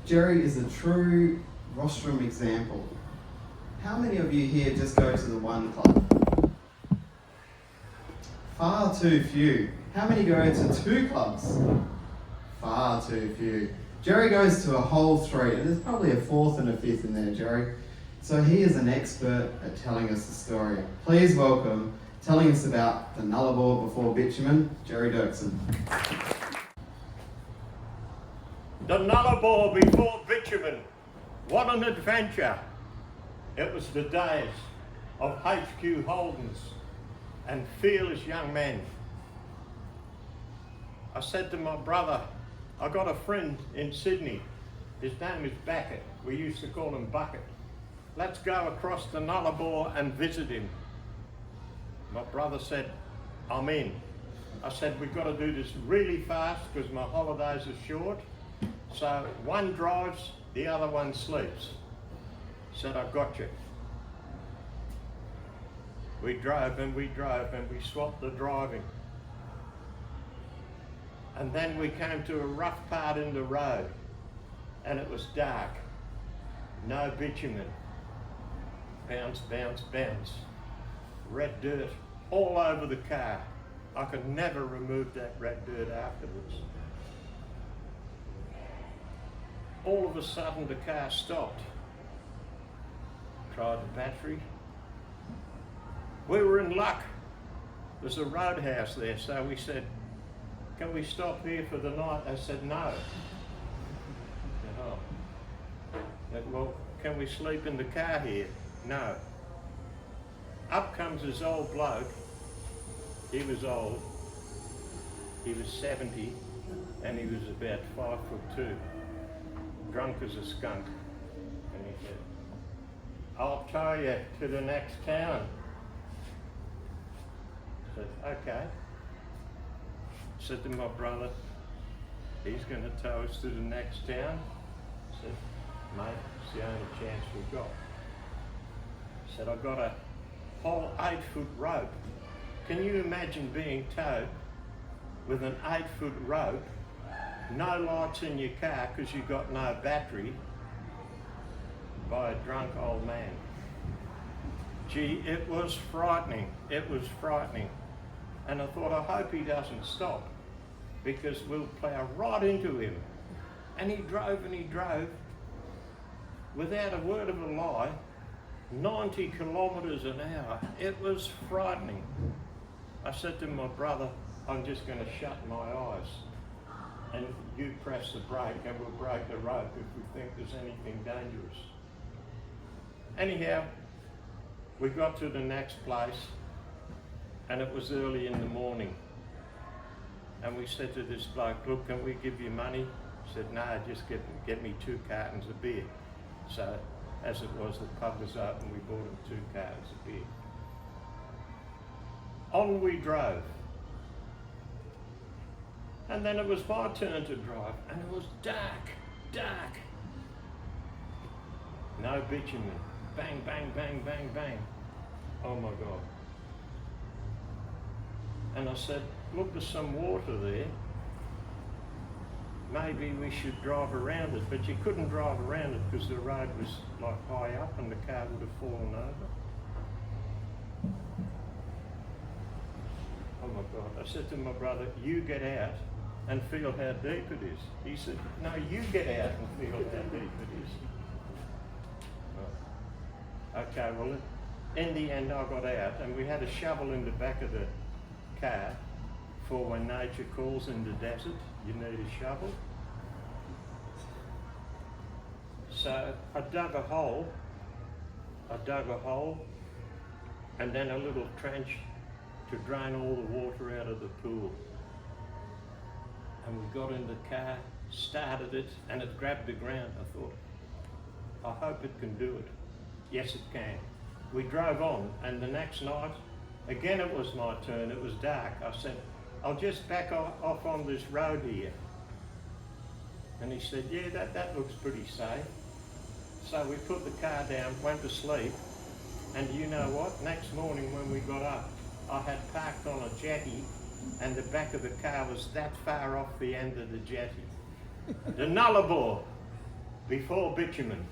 Gerry is a true rostrum example. How many of you here just go to the one club? Far too few. How many go to two clubs? Far too few. Gerry goes to a whole three, and there's probably a fourth and a fifth in there, Gerry. So he is an expert at telling us the story. Please welcome, telling us about the Nullarbor before bitumen, Gerry Derksen. The Nullarbor before bitumen. What an adventure. It was the days of HQ Holdens and fearless young men. I said to my brother, I got a friend in Sydney. His name is Bucket. We used to call him Bucket. Let's go across the Nullarbor and visit him. My brother said, I'm in. I said, we've got to do this really fast because my holidays are short. So one drives, the other one sleeps. Said, I got you. We drove and we swapped the driving. And then we came to a rough part in the road and it was dark. No bitumen. Bounce, bounce, bounce. Red dirt all over the car. I could never remove that red dirt afterwards. All of a sudden the car stopped. Tried the battery. We were in luck. There's a roadhouse there, so we said, can we stop here for the night? They said no. I said, oh. Said, well, can we sleep in the car here? No. Up comes this old bloke. He was old. He was 70 and he was about 5'2", drunk as a skunk. And he said, I'll tow you to the next town. I said, okay. Said to my brother, he's going to tow us to the next town. I said, mate, it's the only chance we've got. I said, I've got a whole 8-foot rope. Can you imagine being towed with an 8-foot rope, no lights in your car because you've got no battery, by a drunk old man? Gee, it was frightening. It was frightening. And I thought, I hope he doesn't stop because we'll plough right into him. And he drove without a word of a lie, 90 kilometres an hour. It was frightening. I said to my brother, I'm just going to shut my eyes and you press the brake and we'll break the rope if we think there's anything dangerous. Anyhow, we got to the next place and it was early in the morning. And we said to this bloke, look, can we give you money? He said, no, just get me 2 cartons of beer. So, as it was, the pub was open, we bought him 2 cartons of beer. On we drove. And then it was my turn to drive, and it was dark, dark. No bitumen. Bang, bang, bang, bang, bang. Oh my God. And I said, look, there's some water there. Maybe we should drive around it, but you couldn't drive around it because the road was like high up and the car would have fallen over. Oh my God. I said to my brother, you get out and feel how deep it is. He said, no, you get out and feel how deep it is. Oh. Okay, well, in the end I got out and we had a shovel in the back of the car for when nature calls in the desert, you need a shovel. So I dug a hole and then a little trench to drain all the water out of the pool. And we got in the car, started it, and it grabbed the ground. I thought, I hope it can do it. Yes, it can. We drove on, and the next night, again it was my turn, it was dark. I said, I'll just back off on this road here. And he said, yeah, that looks pretty safe. So we put the car down, went to sleep, and you know what? Next morning when we got up, I had parked on a jetty and the back of the car was that far off the end of the jetty. The Nullarbor. before bitumen.